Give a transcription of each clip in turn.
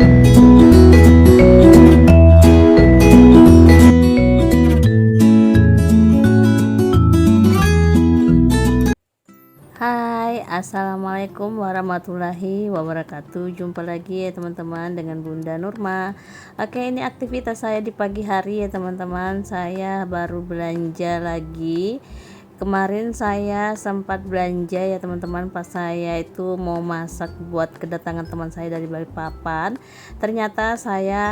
Hai, assalamualaikum warahmatullahi wabarakatuh. Jumpa lagi ya teman-teman dengan Bunda Nurma. Oke, ini aktivitas saya di pagi hari ya teman-teman. Saya baru belanja lagi. Kemarin saya sempat belanja ya teman-teman, pas saya itu mau masak buat kedatangan teman saya dari Balikpapan. Ternyata saya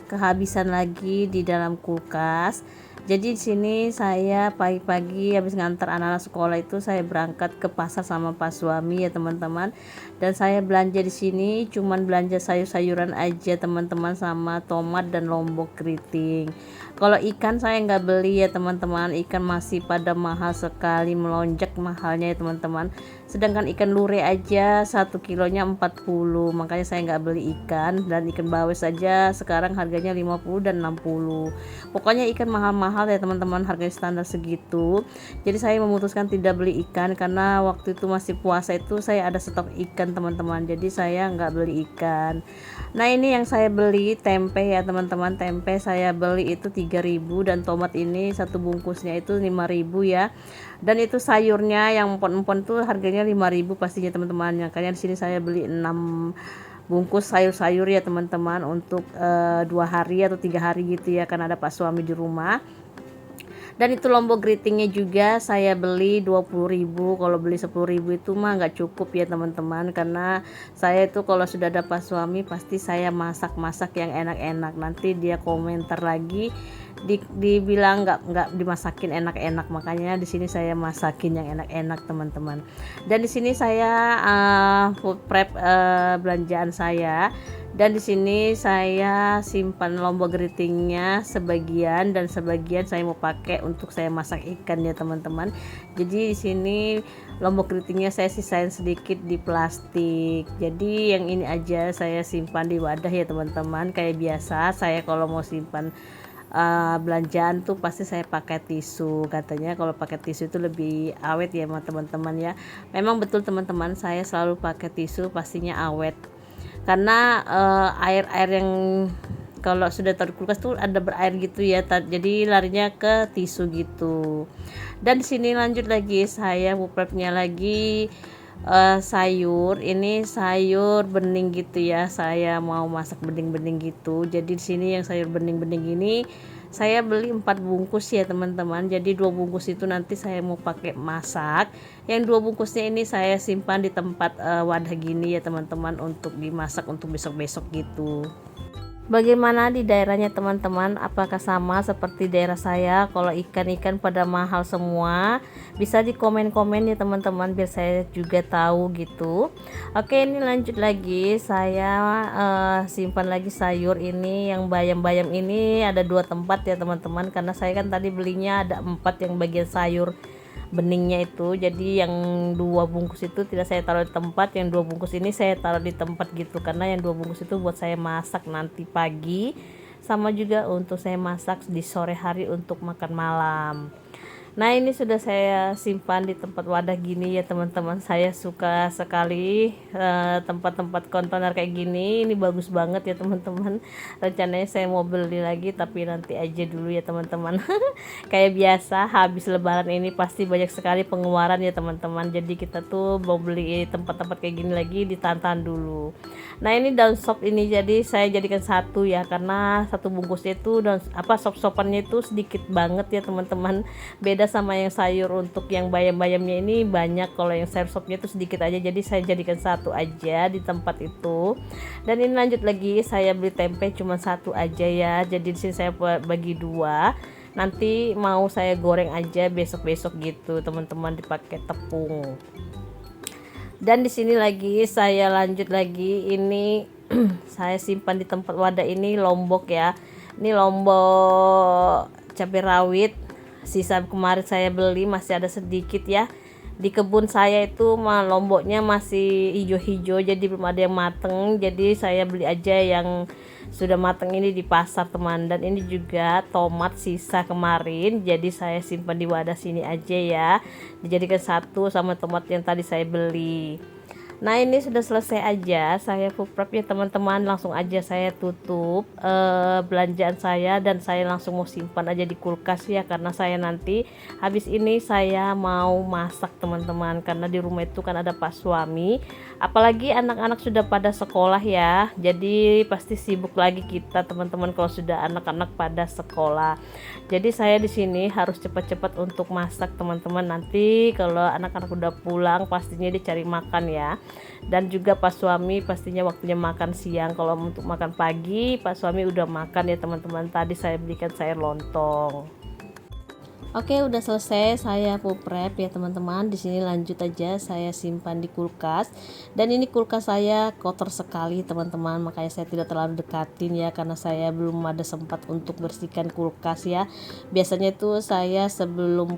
kehabisan lagi di dalam kulkas. Jadi di sini saya pagi-pagi habis ngantar anak-anak sekolah itu saya berangkat ke pasar sama Pak suami ya teman-teman. Dan saya belanja di sini cuman belanja sayur-sayuran aja teman-teman, sama tomat dan lombok keriting. Kalau ikan saya nggak beli ya teman-teman, ikan masih pada mahal sekali, melonjak mahalnya ya teman-teman. Sedangkan ikan lure aja 1 kilonya 40, makanya saya nggak beli ikan. Dan ikan bawis saja sekarang harganya 50 dan 60. Pokoknya ikan mahal-mahal ya teman-teman, harganya standar segitu. Jadi saya memutuskan tidak beli ikan karena waktu itu masih puasa itu saya ada stok ikan teman-teman, jadi saya nggak beli ikan. Nah ini yang saya beli tempe ya teman-teman, tempe saya beli itu 3.000 dan tomat ini satu bungkusnya itu 5.000 ya. Dan itu sayurnya yang empon-empon tuh harganya 5.000 pastinya teman-teman. Makanya di sini saya beli 6 bungkus sayur-sayur ya teman-teman untuk 2 hari atau 3 hari gitu ya, kan ada Pak suami di rumah. Dan itu lombok keritingnya juga saya beli 20.000. Kalau beli 10.000 itu mah nggak cukup ya teman-teman, karena saya itu kalau sudah ada Pak suami pasti saya masak-masak yang enak-enak. Nanti dia komentar lagi, dibilang nggak dimasakin enak-enak, makanya di sini saya masakin yang enak-enak teman-teman. Dan di sini saya food prep belanjaan saya. Dan di sini saya simpan lombok keritingnya sebagian, dan sebagian saya mau pakai untuk saya masak ikan ya teman-teman. Jadi di sini lombok keritingnya saya sisain sedikit di plastik. Jadi yang ini aja saya simpan di wadah ya teman-teman. Kayak biasa saya kalau mau simpan belanjaan tuh pasti saya pakai tisu. Katanya kalau pakai tisu itu lebih awet ya teman-teman ya. Memang betul teman-teman, saya selalu pakai tisu, pastinya awet. Karena air-air yang kalau sudah taruh kulkas tuh ada berair gitu ya, jadi larinya ke tisu gitu. Dan di sini lanjut lagi saya prepnya lagi sayur. Ini sayur bening gitu ya, saya mau masak bening-bening gitu. Jadi di sini yang sayur bening-bening ini saya beli 4 bungkus ya teman-teman. Jadi 2 bungkus itu nanti saya mau pakai masak. Yang 2 bungkusnya ini saya simpan di tempat wadah gini ya teman-teman, untuk dimasak untuk besok-besok gitu. Bagaimana di daerahnya teman-teman? Apakah sama seperti daerah saya? Kalau ikan-ikan pada mahal semua? Bisa di komen-komen ya teman-teman, biar saya juga tahu gitu. Oke, ini lanjut lagi. Saya simpan lagi sayur ini. Yang bayam-bayam ini ada 2 tempat ya teman-teman, karena saya kan tadi belinya ada 4 yang bagian sayur beningnya itu. Jadi yang 2 bungkus itu tidak saya taruh di tempat, yang 2 bungkus ini saya taruh di tempat gitu, karena yang 2 bungkus itu buat saya masak nanti pagi, sama juga untuk saya masak di sore hari untuk makan malam. Nah ini sudah saya simpan di tempat wadah gini ya teman-teman. Saya suka sekali tempat-tempat kontainer kayak gini. Ini bagus banget ya teman-teman. Rencananya saya mau beli lagi, tapi nanti aja dulu ya teman-teman. Kayak biasa habis lebaran ini pasti banyak sekali pengeluaran ya teman-teman. Jadi kita tuh mau beli tempat-tempat kayak gini lagi ditantan dulu. Nah ini daun sop ini jadi saya jadikan satu ya, karena satu bungkusnya itu dan sop-sopannya itu sedikit banget ya teman-teman. Beda sama yang sayur untuk yang bayam-bayamnya ini banyak, kalau yang sayur sopnya itu sedikit aja, jadi saya jadikan satu aja di tempat itu. Dan ini lanjut lagi, saya beli tempe cuma satu aja ya, jadi di sini saya bagi 2, nanti mau saya goreng aja besok-besok gitu teman-teman, dipakai tepung. Dan di sini lagi saya lanjut lagi, ini saya simpan di tempat wadah ini lombok ya, ini lombok cabai rawit. Sisa kemarin saya beli masih ada sedikit ya. Di kebun saya itu lomboknya masih hijau-hijau, jadi belum ada yang mateng. Jadi saya beli aja yang sudah mateng ini di pasar teman. Dan ini juga tomat sisa kemarin, jadi saya simpan di wadah sini aja ya, dijadikan satu sama tomat yang tadi saya beli. Nah ini sudah selesai aja saya food prep ya teman-teman, langsung aja saya tutup belanjaan saya dan saya langsung mau simpan aja di kulkas ya, karena saya nanti habis ini saya mau masak teman-teman, karena di rumah itu kan ada pak suami, apalagi anak-anak sudah pada sekolah ya, jadi pasti sibuk lagi kita teman-teman kalau sudah anak-anak pada sekolah. Jadi saya di sini harus cepat-cepat untuk masak teman-teman, nanti kalau anak-anak udah pulang pastinya dicari makan ya. Dan juga pas suami pastinya waktunya makan siang. Kalau untuk makan pagi Pak suami udah makan ya teman-teman, tadi saya belikan sayur lontong. Oke, udah selesai saya full prep ya teman-teman. Di sini lanjut aja saya simpan di kulkas. Dan ini kulkas saya kotor sekali teman-teman, makanya saya tidak terlalu dekatin ya, karena saya belum ada sempat untuk bersihkan kulkas ya. Biasanya itu saya sebelum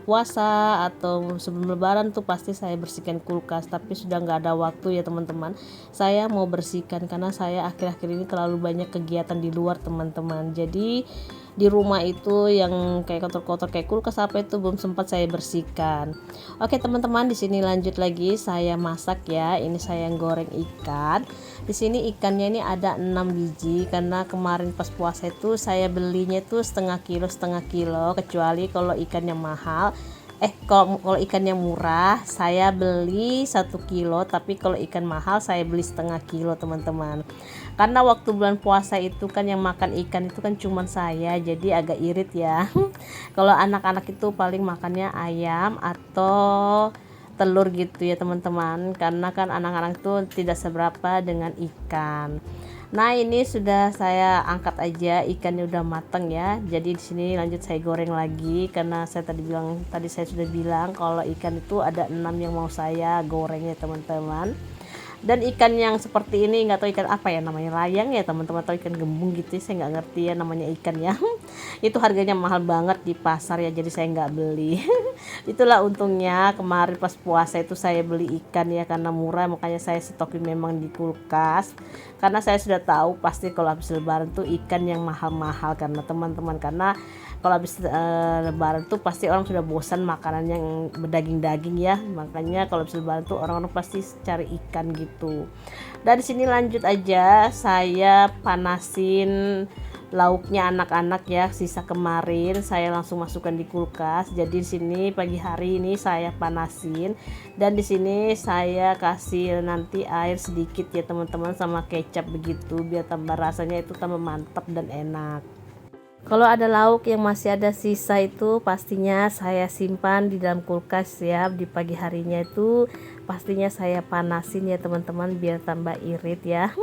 puasa atau sebelum lebaran tuh pasti saya bersihkan kulkas, tapi sudah nggak ada waktu ya teman-teman. Saya mau bersihkan karena saya akhir-akhir ini terlalu banyak kegiatan di luar teman-teman. Jadi di rumah itu yang kayak kotor-kotor kayak kulkas apa itu belum sempat saya bersihkan. Oke teman-teman, di sini lanjut lagi saya masak ya. Ini saya goreng ikan. Di sini ikannya ini ada 6 biji, karena kemarin pas puasa itu saya belinya itu setengah kilo, kecuali kalau ikannya mahal. Kalau ikannya murah saya beli 1 kilo, tapi kalau ikan mahal saya beli setengah kilo teman-teman. Karena waktu bulan puasa itu kan yang makan ikan itu kan cuman saya, jadi agak irit ya. Kalau anak-anak itu paling makannya ayam atau telur gitu ya teman-teman, karena kan anak-anak itu tidak seberapa dengan ikan. Nah ini sudah saya angkat aja, ikannya udah matang ya. Jadi di sini lanjut saya goreng lagi, karena tadi saya sudah bilang kalau ikan itu ada 6 yang mau saya goreng ya teman-teman. Dan ikan yang seperti ini nggak tahu ikan apa ya namanya, layang ya teman-teman, atau ikan gembung gitu, saya nggak ngerti ya namanya ikan ya. Itu harganya mahal banget di pasar ya, jadi saya nggak beli. Itulah untungnya kemarin pas puasa itu saya beli ikan ya, karena murah, makanya saya stokin memang di kulkas, karena saya sudah tahu pasti kalau habis lebaran tuh ikan yang mahal-mahal, karena teman-teman, karena kalau habis lebaran tuh pasti orang sudah bosan makanan yang berdaging-daging ya, makanya kalau habis lebaran tuh orang-orang pasti cari ikan gitu. Dari sini lanjut aja saya panasin lauknya anak-anak ya, sisa kemarin saya langsung masukkan di kulkas. Jadi di sini pagi hari ini saya panasin, dan di sini saya kasih nanti air sedikit ya teman-teman, sama kecap begitu, biar tambah rasanya itu tambah mantap dan enak. Kalau ada lauk yang masih ada sisa itu pastinya saya simpan di dalam kulkas ya, di pagi harinya itu pastinya saya panasin ya teman-teman, biar tambah irit ya.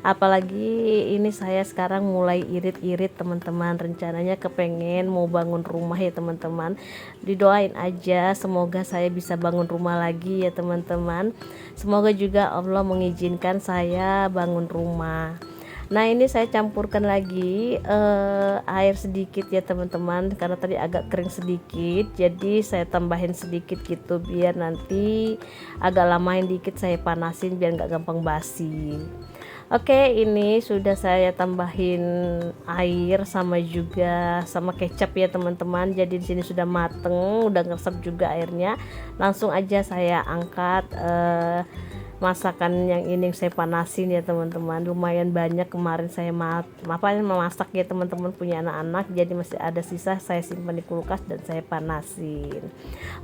Apalagi ini saya sekarang mulai irit-irit teman-teman, rencananya kepengen mau bangun rumah ya teman-teman. Didoain aja semoga saya bisa bangun rumah lagi ya teman-teman. Semoga juga Allah mengizinkan saya bangun rumah. Nah ini saya campurkan lagi air sedikit ya teman-teman, karena tadi agak kering sedikit, jadi saya tambahin sedikit gitu biar nanti agak lamain dikit saya panasin biar nggak gampang basi. Oke, ini sudah saya tambahin air sama kecap ya teman-teman. Jadi di sini sudah mateng, udah ngeresap juga airnya. Langsung aja saya angkat masakan yang ini saya panasin ya teman-teman. Lumayan banyak kemarin saya memasak ya teman-teman, punya anak-anak, jadi masih ada sisa, saya simpan di kulkas dan saya panasin.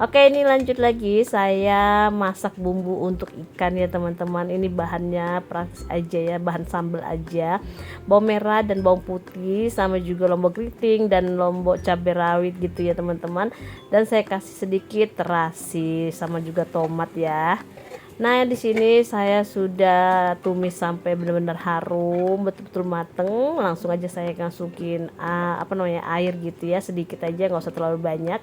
Oke, ini lanjut lagi saya masak bumbu untuk ikan ya teman-teman. Ini bahannya praktis aja ya, bahan sambal aja, bawang merah dan bawang putih, sama juga lombok keriting dan lombok cabai rawit gitu ya teman-teman. Dan saya kasih sedikit terasi sama juga tomat ya. Nah di sini saya sudah tumis sampai benar-benar harum, betul-betul mateng. Langsung aja saya masukin air gitu ya, sedikit aja, nggak usah terlalu banyak.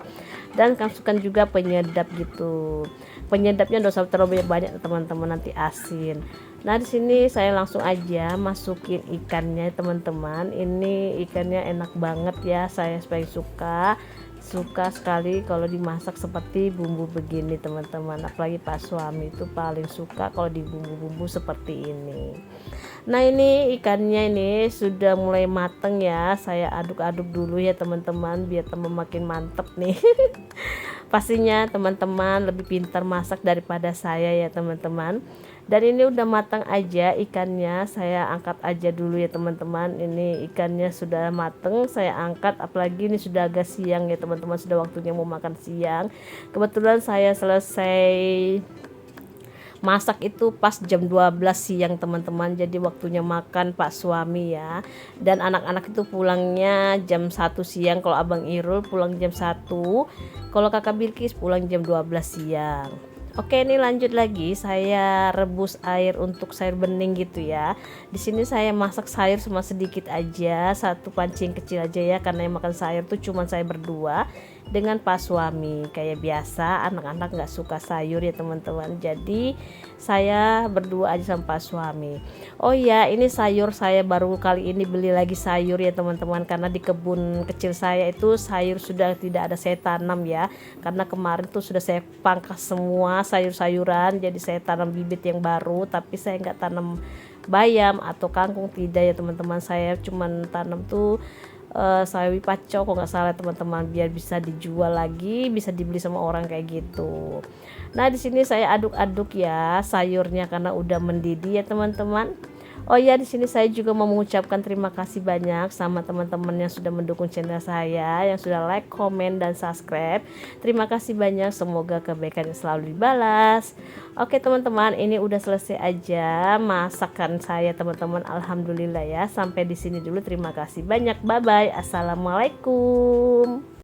Dan masukkan juga penyedap gitu. Penyedapnya nggak usah terlalu banyak teman-teman, nanti asin. Nah di sini saya langsung aja masukin ikannya teman-teman. Ini ikannya enak banget ya, saya paling suka sekali kalau dimasak seperti bumbu begini teman-teman, apalagi pak suami itu paling suka kalau di bumbu-bumbu seperti ini. Nah ini ikannya ini sudah mulai mateng ya, saya aduk-aduk dulu ya teman-teman biar tambah makin mantep nih. pastinya teman-teman lebih pintar masak daripada saya ya teman-teman. Dan ini udah matang aja ikannya, saya angkat aja dulu ya teman-teman. Ini ikannya sudah mateng, saya angkat. Apalagi ini sudah agak siang ya teman-teman, sudah waktunya mau makan siang. Kebetulan saya selesai masak itu pas jam 12 siang teman-teman, jadi waktunya makan Pak suami ya. Dan anak-anak itu pulangnya jam 1 siang, kalau Abang Irul pulang jam 1, kalau Kakak Bilkis pulang jam 12 siang. Oke, ini lanjut lagi, saya rebus air untuk sayur bening gitu ya. Di sini saya masak sayur cuma sedikit aja, satu pancing kecil aja ya, karena yang makan sayur tuh cuma saya berdua dengan Pak suami. Kayak biasa anak-anak nggak suka sayur ya teman-teman, jadi saya berdua aja sama Pak suami. Oh ya, ini sayur saya baru kali ini beli lagi sayur ya teman-teman, karena di kebun kecil saya itu sayur sudah tidak ada saya tanam ya, karena kemarin tuh sudah saya pangkas semua sayur-sayuran, jadi saya tanam bibit yang baru, tapi saya nggak tanam bayam atau kangkung, tidak ya teman-teman. Saya cuman tanam tuh sawi paco kok nggak salah teman-teman, biar bisa dijual lagi, bisa dibeli sama orang kayak gitu. Nah di sini saya aduk-aduk ya sayurnya karena udah mendidih ya teman-teman. Oh ya, di sini saya juga mau mengucapkan terima kasih banyak sama teman-teman yang sudah mendukung channel saya, yang sudah like, komen, dan subscribe. Terima kasih banyak, semoga kebaikannya selalu dibalas. Oke teman-teman, ini udah selesai aja masakan saya teman-teman. Alhamdulillah ya. Sampai di sini dulu, terima kasih banyak. Bye bye. Assalamualaikum.